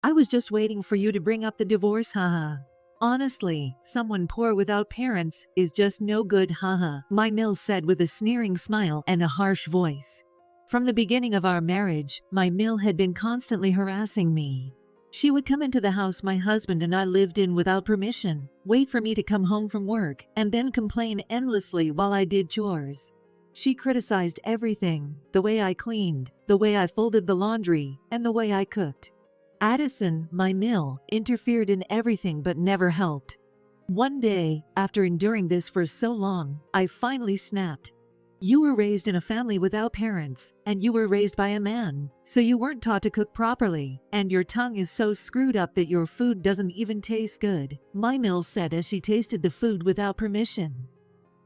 I was just waiting for you to bring up the divorce, haha. Honestly, someone poor without parents is just no good, haha, my Mill said with a sneering smile and a harsh voice. From the beginning of our marriage, my Mill had been constantly harassing me. She would come into the house my husband and I lived in without permission, wait for me to come home from work, and then complain endlessly while I did chores. She criticized everything, the way I cleaned, the way I folded the laundry, and the way I cooked. Addison, my Mill, interfered in everything but never helped. One day, after enduring this for so long, I finally snapped. You were raised in a family without parents, and you were raised by a man, so you weren't taught to cook properly, and your tongue is so screwed up that your food doesn't even taste good, my Mill said as she tasted the food without permission.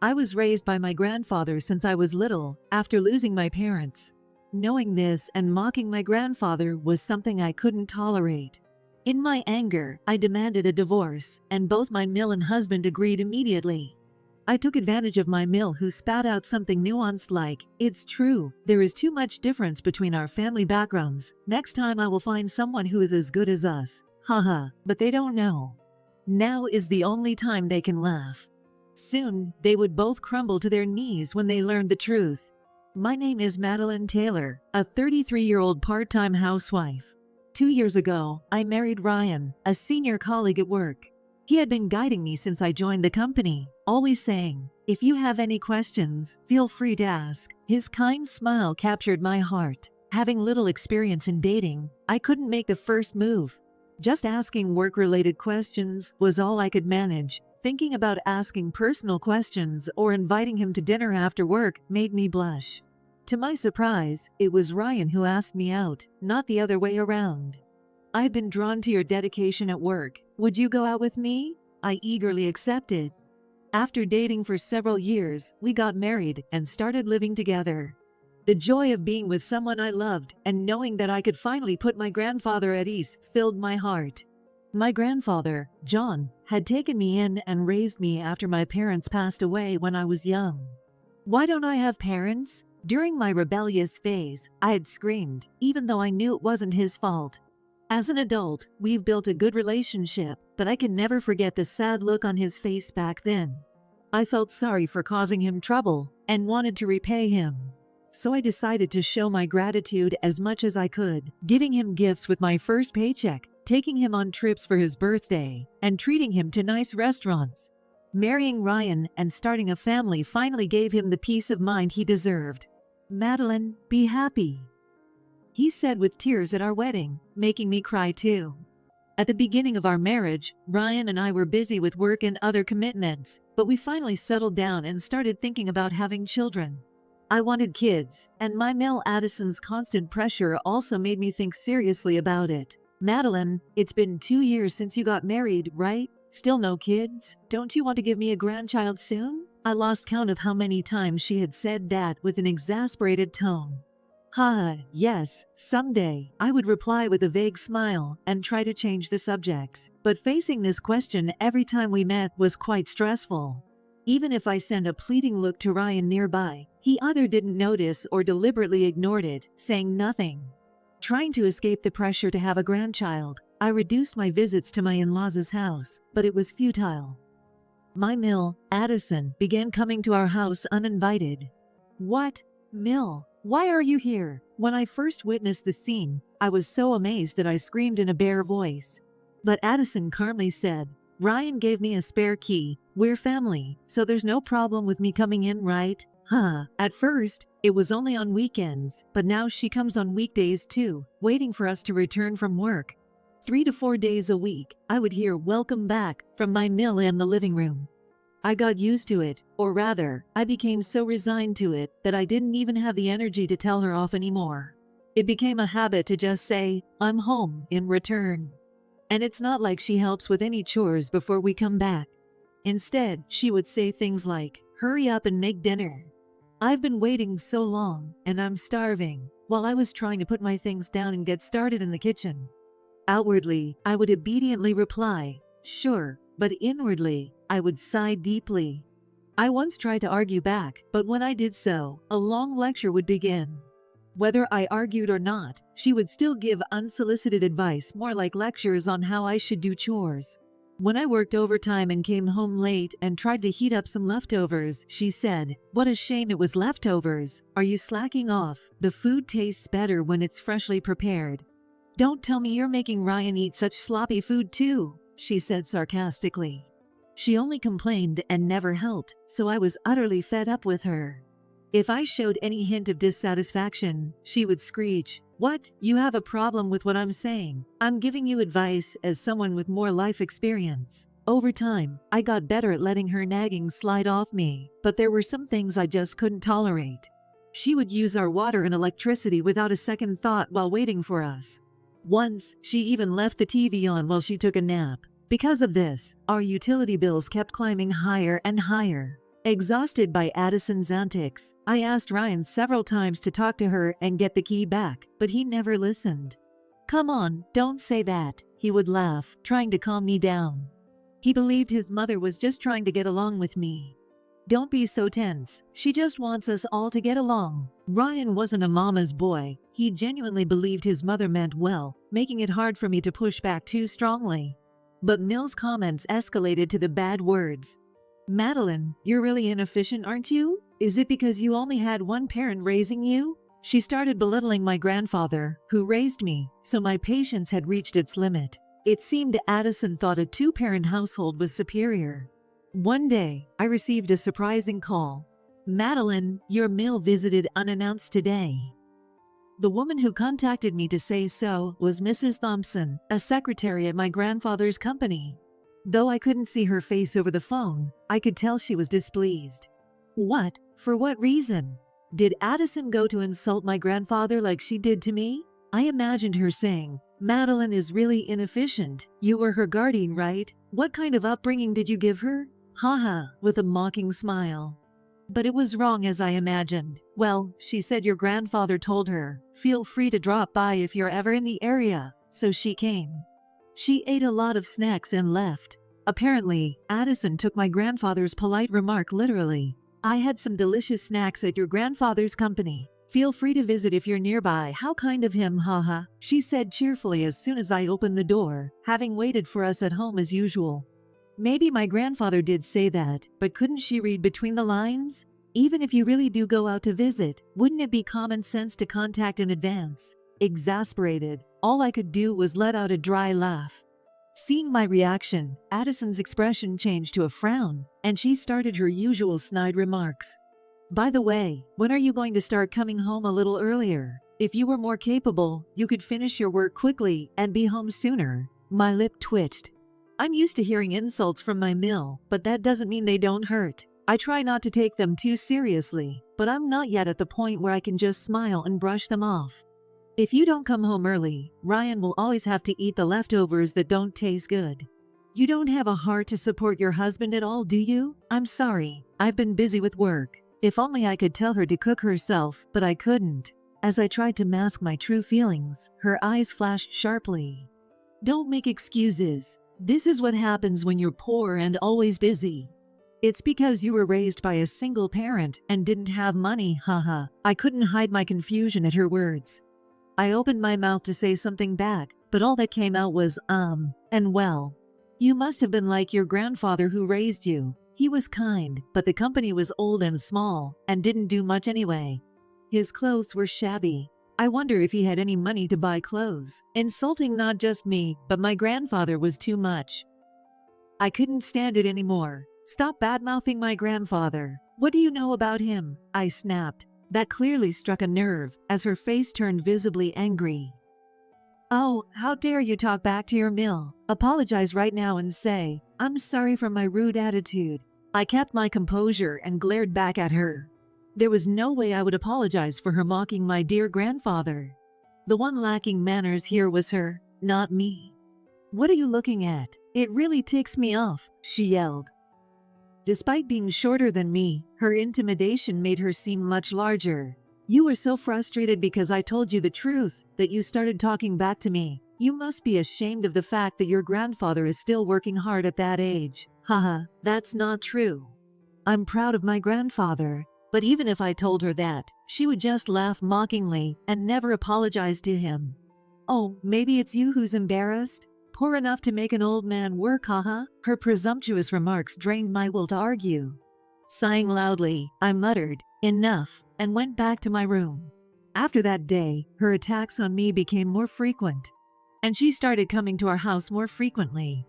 I was raised by my grandfather since I was little, after losing my parents. Knowing this and mocking my grandfather was something I couldn't tolerate. In my anger, I demanded a divorce, and both my Mill and husband agreed immediately. I took advantage of my Mill, who spat out something nuanced like, "It's true, there is too much difference between our family backgrounds. Next time I will find someone who is as good as us. Haha, but they don't know." Now is the only time they can laugh. Soon, they would both crumble to their knees when they learned the truth. My name is Madeline Taylor, a 33-year-old part-time housewife. 2 years ago, I married Ryan, a senior colleague at work. He had been guiding me since I joined the company, always saying, "If you have any questions, feel free to ask." His kind smile captured my heart. Having little experience in dating, I couldn't make the first move. Just asking work-related questions was all I could manage. Thinking about asking personal questions or inviting him to dinner after work made me blush. To my surprise, it was Ryan who asked me out, not the other way around. "I've been drawn to your dedication at work. Would you go out with me?" I eagerly accepted. After dating for several years, we got married and started living together. The joy of being with someone I loved and knowing that I could finally put my grandfather at ease filled my heart. My grandfather, John, had taken me in and raised me after my parents passed away when I was young. "Why don't I have parents?" During my rebellious phase, I had screamed, even though I knew it wasn't his fault. As an adult, we've built a good relationship, but I can never forget the sad look on his face back then. I felt sorry for causing him trouble and wanted to repay him. So I decided to show my gratitude as much as I could, giving him gifts with my first paycheck, taking him on trips for his birthday, and treating him to nice restaurants. Marrying Ryan and starting a family finally gave him the peace of mind he deserved. "Madeline, be happy," he said with tears at our wedding, making me cry too. At the beginning of our marriage, Ryan and I were busy with work and other commitments, but we finally settled down and started thinking about having children. I wanted kids, and my Mill Addison's constant pressure also made me think seriously about it. "Madeline, it's been 2 years since you got married, right? Still no kids? Don't you want to give me a grandchild soon?" I lost count of how many times she had said that with an exasperated tone. Yes, someday," I would reply with a vague smile and try to change the subjects. But facing this question every time we met was quite stressful. Even if I sent a pleading look to Ryan nearby, he either didn't notice or deliberately ignored it, saying nothing. Trying to escape the pressure to have a grandchild, I reduced my visits to my in-laws' house, but it was futile. My Mill, Addison, began coming to our house uninvited. "What? Mill, why are you here?" When I first witnessed the scene, I was so amazed that I screamed in a bare voice. But Addison calmly said, "Ryan gave me a spare key. We're family, so there's no problem with me coming in, right?" At first, it was only on weekends, but now she comes on weekdays too, waiting for us to return from work. 3 to 4 days a week, I would hear "welcome back" from my Mill in the living room. I got used to it, or rather, I became so resigned to it that I didn't even have the energy to tell her off anymore. It became a habit to just say, "I'm home," in return. And it's not like she helps with any chores before we come back. Instead, she would say things like, "Hurry up and make dinner. I've been waiting so long, and I'm starving," while I was trying to put my things down and get started in the kitchen. Outwardly, I would obediently reply, "Sure," but inwardly, I would sigh deeply. I once tried to argue back, but when I did so, a long lecture would begin. Whether I argued or not, she would still give unsolicited advice, more like lectures on how I should do chores. When I worked overtime and came home late and tried to heat up some leftovers, she said, "What a shame it was leftovers. Are you slacking off? The food tastes better when it's freshly prepared." "Don't tell me you're making Ryan eat such sloppy food too," she said sarcastically. She only complained and never helped, so I was utterly fed up with her. If I showed any hint of dissatisfaction, she would screech, "What? You have a problem with what I'm saying? I'm giving you advice as someone with more life experience." Over time, I got better at letting her nagging slide off me, but there were some things I just couldn't tolerate. She would use our water and electricity without a second thought while waiting for us. Once, she even left the TV on while she took a nap. Because of this, our utility bills kept climbing higher and higher. Exhausted by Addison's antics, I asked Ryan several times to talk to her and get the key back, but he never listened. "Come on, don't say that," he would laugh, trying to calm me down. He believed his mother was just trying to get along with me. "Don't be so tense. She just wants us all to get along." Ryan wasn't a mama's boy. He genuinely believed his mother meant well, making it hard for me to push back too strongly. But Mill's comments escalated to the bad words. "Madeline, you're really inefficient, aren't you? Is it because you only had one parent raising you?" She started belittling my grandfather, who raised me, so my patience had reached its limit. It seemed Addison thought a two-parent household was superior. One day, I received a surprising call. "Madeline, your Mill visited unannounced today." The woman who contacted me to say so was Mrs. Thompson, a secretary at my grandfather's company. Though I couldn't see her face over the phone, I could tell she was displeased. "What? For what reason? Did Addison go to insult my grandfather like she did to me?" I imagined her saying, "Madeline is really inefficient. You were her guardian, right? What kind of upbringing did you give her?" Haha, with a mocking smile. But it was wrong as I imagined. "Well, she said your grandfather told her, 'Feel free to drop by if you're ever in the area,' so she came. She ate a lot of snacks and left." Apparently, Addison took my grandfather's polite remark literally. "I had some delicious snacks at your grandfather's company. Feel free to visit if you're nearby. How kind of him, haha," she said cheerfully as soon as I opened the door, having waited for us at home as usual. Maybe my grandfather did say that, but couldn't she read between the lines? Even if you really do go out to visit, wouldn't it be common sense to contact in advance? Exasperated, all I could do was let out a dry laugh. Seeing my reaction, Addison's expression changed to a frown, and she started her usual snide remarks. "By the way, when are you going to start coming home a little earlier? If you were more capable, you could finish your work quickly and be home sooner." My lip twitched. I'm used to hearing insults from my Mill, but that doesn't mean they don't hurt. I try not to take them too seriously, but I'm not yet at the point where I can just smile and brush them off. "If you don't come home early, Ryan will always have to eat the leftovers that don't taste good." "You don't have a heart to support your husband at all, do you?" "I'm sorry. I've been busy with work." If only I could tell her to cook herself, but I couldn't. As I tried to mask my true feelings, her eyes flashed sharply. "Don't make excuses. This is what happens when you're poor and always busy. It's because you were raised by a single parent and didn't have money, haha." I couldn't hide my confusion at her words. I opened my mouth to say something back, but all that came out was, and well. "You must have been like your grandfather who raised you. He was kind, but the company was old and small, and didn't do much anyway. His clothes were shabby. I wonder if he had any money to buy clothes." Insulting not just me, but my grandfather was too much. I couldn't stand it anymore. "Stop bad-mouthing my grandfather. What do you know about him?" I snapped. That clearly struck a nerve, as her face turned visibly angry. "Oh, how dare you talk back to your Mill? Apologize right now and say, 'I'm sorry for my rude attitude.'" I kept my composure and glared back at her. There was no way I would apologize for her mocking my dear grandfather. The one lacking manners here was her, not me. "What are you looking at? It really ticks me off," she yelled. Despite being shorter than me, her intimidation made her seem much larger. "You were so frustrated because I told you the truth that you started talking back to me. You must be ashamed of the fact that your grandfather is still working hard at that age." "Haha, that's not true. I'm proud of my grandfather. But even if I told her that, she would just laugh mockingly and never apologize to him. Oh, maybe it's you who's embarrassed? Poor enough to make an old man work, haha? Her presumptuous remarks drained my will to argue. Sighing loudly, I muttered, "Enough," and went back to my room. After that day, her attacks on me became more frequent, and she started coming to our house more frequently.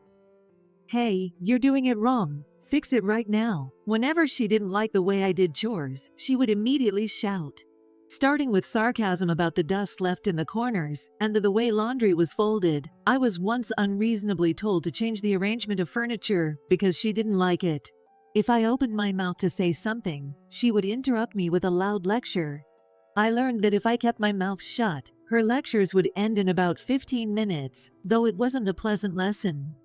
Hey, you're doing it wrong. Fix it right now. Whenever she didn't like the way I did chores, she would immediately shout, starting with sarcasm about the dust left in the corners and the way laundry was folded. I was once unreasonably told to change the arrangement of furniture because she didn't like it. If I opened my mouth to say something, she would interrupt me with a loud lecture. I learned that if I kept my mouth shut, her lectures would end in about 15 minutes, though it wasn't a pleasant lesson.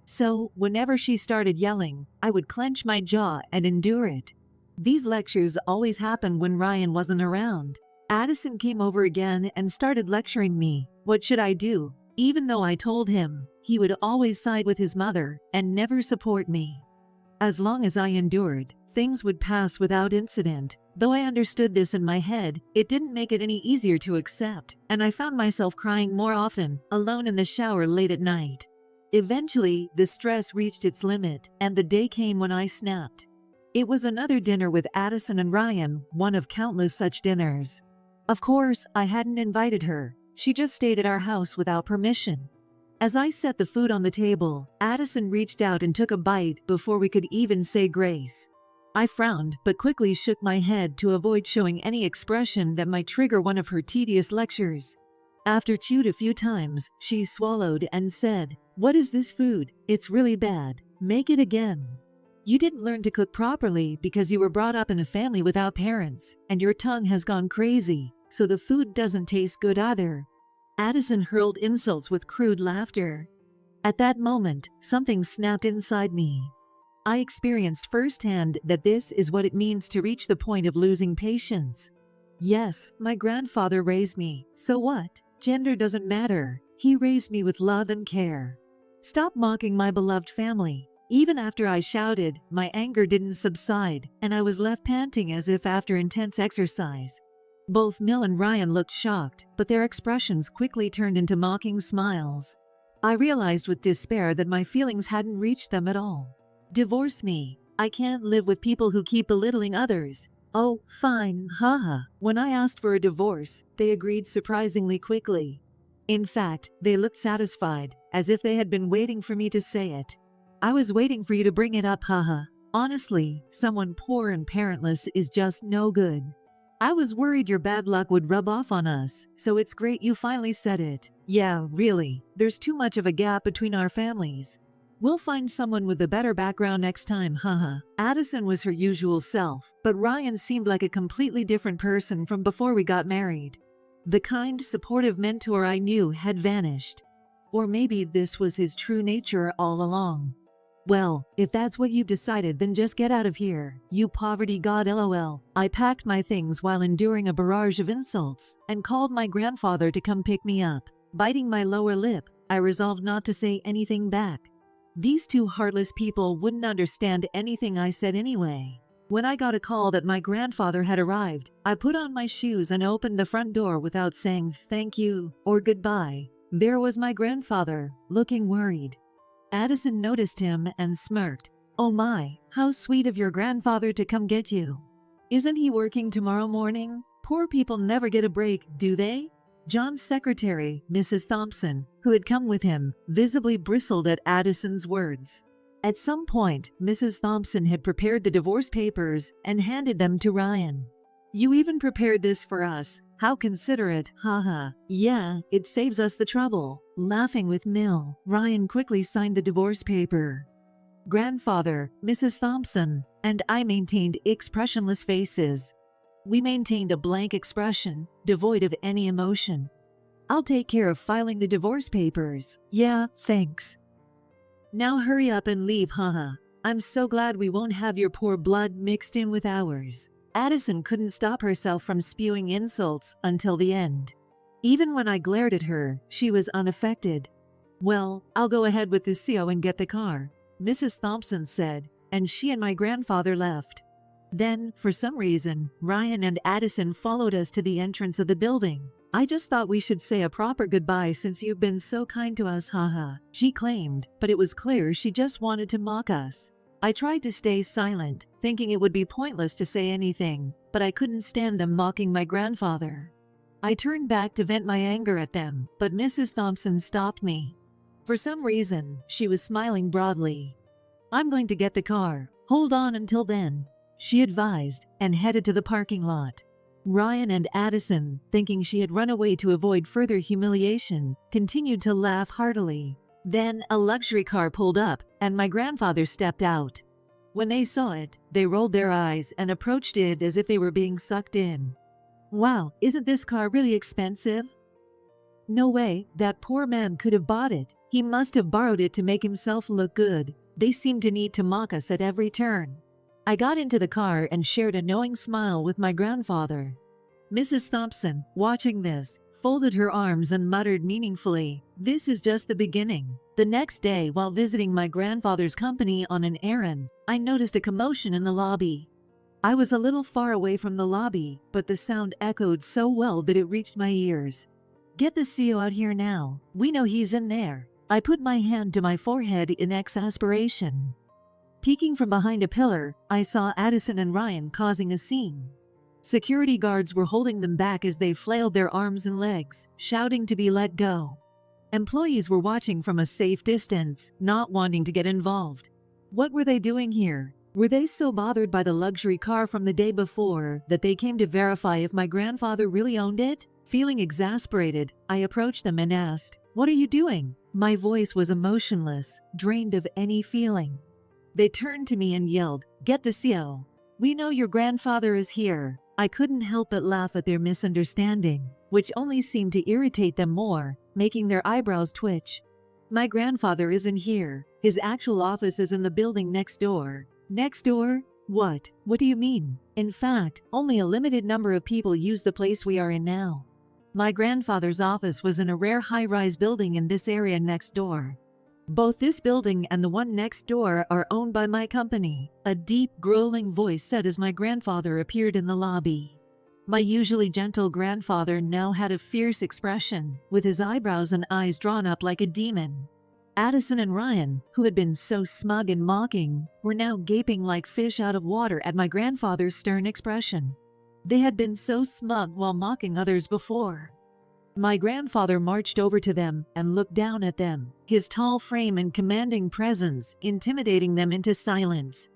So, whenever she started yelling, I would clench my jaw and endure it. These lectures always happened when Ryan wasn't around. Addison came over again and started lecturing me. What should I do? Even though I told him, he would always side with his mother and never support me. As long as I endured, things would pass without incident. Though I understood this in my head, it didn't make it any easier to accept, and I found myself crying more often, alone in the shower late at night. Eventually, the stress reached its limit, and the day came when I snapped. It was another dinner with Addison and Ryan, one of countless such dinners. Of course, I hadn't invited her. She just stayed at our house without permission. As I set the food on the table, Addison reached out and took a bite before we could even say grace. I frowned, but quickly shook my head to avoid showing any expression that might trigger one of her tedious lectures. After chewed a few times, she swallowed and said, "What is this food? It's really bad. Make it again. You didn't learn to cook properly because you were brought up in a family without parents, and your tongue has gone crazy, so the food doesn't taste good either." Addison hurled insults with crude laughter. At that moment, something snapped inside me. I experienced firsthand that this is what it means to reach the point of losing patience. Yes, my grandfather raised me. So what? Gender doesn't matter. He raised me with love and care. Stop mocking my beloved family. Even after I shouted, my anger didn't subside, and I was left panting as if after intense exercise. Both Mill and Ryan looked shocked, but their expressions quickly turned into mocking smiles. I realized with despair that my feelings hadn't reached them at all. Divorce me. I can't live with people who keep belittling others. Oh, fine, haha. When I asked for a divorce, they agreed surprisingly quickly. In fact, they looked satisfied, as if they had been waiting for me to say it. I was waiting for you to bring it up, haha. Honestly, someone poor and parentless is just no good. I was worried your bad luck would rub off on us, so it's great you finally said it. Yeah, really, there's too much of a gap between our families. We'll find someone with a better background next time, haha. Addison was her usual self, but Ryan seemed like a completely different person from before we got married. The kind, supportive mentor I knew had vanished. Or maybe this was his true nature all along. Well, if that's what you've decided, then just get out of here, you poverty god, lol. I packed my things while enduring a barrage of insults and called my grandfather to come pick me up. Biting my lower lip, I resolved not to say anything back. These two heartless people wouldn't understand anything I said anyway. When I got a call that my grandfather had arrived, I put on my shoes and opened the front door without saying thank you or goodbye. There was my grandfather, looking worried. Addison noticed him and smirked. Oh my, how sweet of your grandfather to come get you. Isn't he working tomorrow morning? Poor people never get a break, do they? John's secretary, Mrs. Thompson, who had come with him, visibly bristled at Addison's words. At some point, Mrs. Thompson had prepared the divorce papers and handed them to Ryan. You even prepared this for us. How considerate, haha. Yeah, it saves us the trouble. Laughing with Mill, Ryan quickly signed the divorce paper. Grandfather, Mrs. Thompson, and I maintained expressionless faces. We maintained a blank expression, devoid of any emotion. I'll take care of filing the divorce papers. Yeah, thanks. Now hurry up and leave, haha. I'm so glad we won't have your poor blood mixed in with ours. Addison couldn't stop herself from spewing insults until the end. Even when I glared at her, she was unaffected. Well, I'll go ahead with the CO and get the car, Mrs. Thompson said, and she and my grandfather left. Then, for some reason, Ryan and Addison followed us to the entrance of the building. I just thought we should say a proper goodbye since you've been so kind to us, haha, she claimed, but it was clear she just wanted to mock us. I tried to stay silent, thinking it would be pointless to say anything, but I couldn't stand them mocking my grandfather. I turned back to vent my anger at them, but Mrs. Thompson stopped me. For some reason, she was smiling broadly. "I'm going to get the car. Hold on until then," she advised, and headed to the parking lot. Ryan and Addison, thinking she had run away to avoid further humiliation, continued to laugh heartily. Then a luxury car pulled up, and my grandfather stepped out. When they saw it, they rolled their eyes and approached it as if they were being sucked in. "Wow, isn't this car really expensive?" "No way, that poor man could have bought it. He must have borrowed it to make himself look good." They seemed to need to mock us at every turn. I got into the car and shared a knowing smile with my grandfather. Mrs. Thompson, watching this, folded her arms and muttered meaningfully, "This is just the beginning." The next day, while visiting my grandfather's company on an errand, I noticed a commotion in the lobby. I was a little far away from the lobby, but the sound echoed so well that it reached my ears. "Get the CEO out here now. We know he's in there." I put my hand to my forehead in exasperation. Peeking from behind a pillar, I saw Addison and Ryan causing a scene. Security guards were holding them back as they flailed their arms and legs, shouting to be let go. Employees were watching from a safe distance, not wanting to get involved. What were they doing here? Were they so bothered by the luxury car from the day before that they came to verify if my grandfather really owned it? Feeling exasperated, I approached them and asked, "What are you doing?" My voice was emotionless, drained of any feeling. They turned to me and yelled, "Get the CO. We know your grandfather is here." I couldn't help but laugh at their misunderstanding, which only seemed to irritate them more, making their eyebrows twitch. "My grandfather isn't here. His actual office is in the building next door." "Next door? What? What do you mean?" "In fact, only a limited number of people use the place we are in now. My grandfather's office was in a rare high-rise building in this area next door. Both this building and the one next door are owned by my company," a deep, growling voice said as my grandfather appeared in the lobby. My usually gentle grandfather now had a fierce expression, with his eyebrows and eyes drawn up like a demon. Addison and Ryan, who had been so smug and mocking, were now gaping like fish out of water at my grandfather's stern expression. They had been so smug while mocking others before. My grandfather marched over to them and looked down at them, his tall frame and commanding presence intimidating them into silence.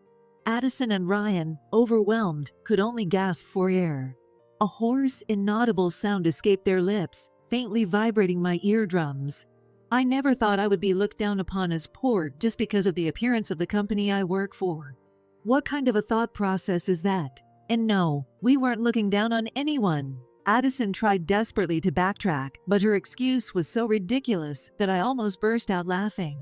Addison and Ryan, overwhelmed, could only gasp for air. A hoarse, inaudible sound escaped their lips, faintly vibrating my eardrums. I never thought I would be looked down upon as poor just because of the appearance of the company I work for. What kind of a thought process is that? And no, we weren't looking down on anyone. Addison tried desperately to backtrack, but her excuse was so ridiculous that I almost burst out laughing.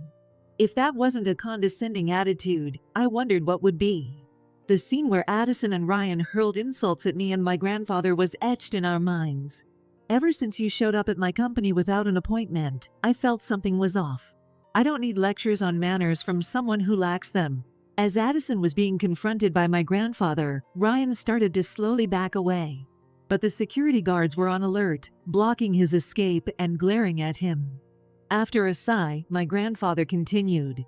If that wasn't a condescending attitude, I wondered what would be. The scene where Addison and Ryan hurled insults at me and my grandfather was etched in our minds. Ever since you showed up at my company without an appointment, I felt something was off. I don't need lectures on manners from someone who lacks them. As Addison was being confronted by my grandfather, Ryan started to slowly back away. But the security guards were on alert, blocking his escape and glaring at him. After a sigh, my grandfather continued.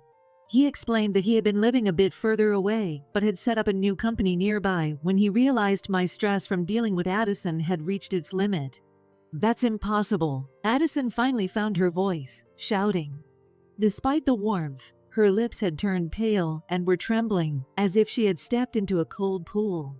He explained that he had been living a bit further away, but had set up a new company nearby when he realized my stress from dealing with Addison had reached its limit. "That's impossible." Addison finally found her voice, shouting. Despite the warmth, her lips had turned pale and were trembling, as if she had stepped into a cold pool.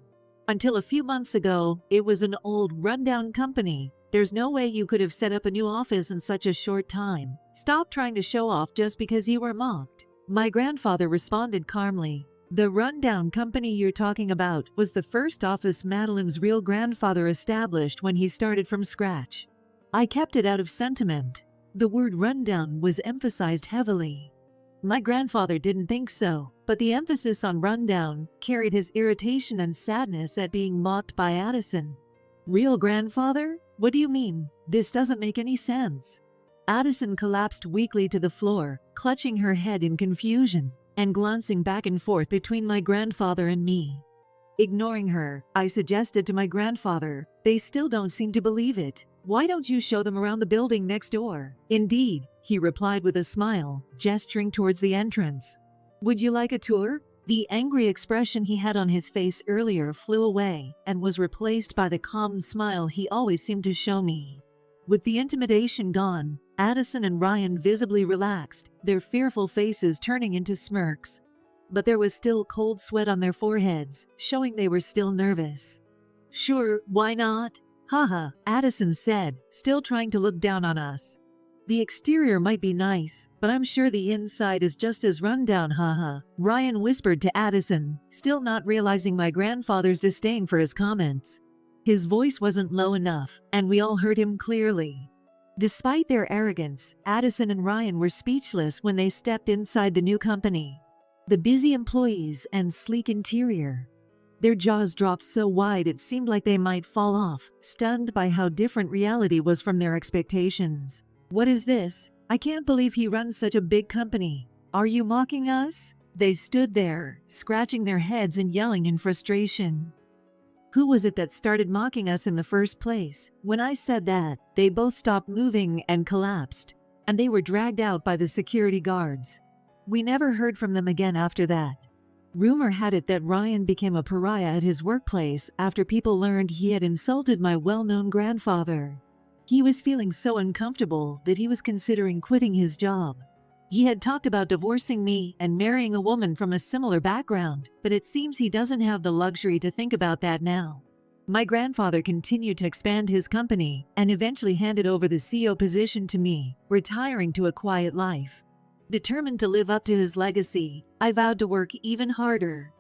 "Until a few months ago, it was an old, rundown company. There's no way you could have set up a new office in such a short time. Stop trying to show off just because you were mocked." My grandfather responded calmly. "The rundown company you're talking about was the first office Madeline's real grandfather established when he started from scratch. I kept it out of sentiment." The word rundown was emphasized heavily. My grandfather didn't think so, but the emphasis on rundown carried his irritation and sadness at being mocked by Addison. "Real grandfather? What do you mean? This doesn't make any sense." Addison collapsed weakly to the floor, clutching her head in confusion and glancing back and forth between my grandfather and me. Ignoring her, I suggested to my grandfather. They still don't seem to believe it. Why don't you show them around the building next door? Indeed, he replied with a smile, gesturing towards the entrance. Would you like a tour? The angry expression he had on his face earlier flew away and was replaced by the calm smile he always seemed to show me. With the intimidation gone, Addison and Ryan visibly relaxed, their fearful faces turning into smirks. But there was still cold sweat on their foreheads, showing they were still nervous. Sure, why not? Haha, Addison said, still trying to look down on us. The exterior might be nice, but I'm sure the inside is just as rundown, haha, Ryan whispered to Addison, still not realizing my grandfather's disdain for his comments. His voice wasn't low enough, and we all heard him clearly. Despite their arrogance, Addison and Ryan were speechless when they stepped inside the new company. The busy employees and sleek interior. Their jaws dropped so wide it seemed like they might fall off, stunned by how different reality was from their expectations. What is this? I can't believe he runs such a big company. Are you mocking us? They stood there, scratching their heads and yelling in frustration. Who was it that started mocking us in the first place? When I said that, they both stopped moving and collapsed, and they were dragged out by the security guards. We never heard from them again after that. Rumor had it that Ryan became a pariah at his workplace after people learned he had insulted my well-known grandfather. He was feeling so uncomfortable that he was considering quitting his job. He had talked about divorcing me and marrying a woman from a similar background, but it seems he doesn't have the luxury to think about that now. My grandfather continued to expand his company and eventually handed over the CEO position to me, retiring to a quiet life. Determined to live up to his legacy, I vowed to work even harder.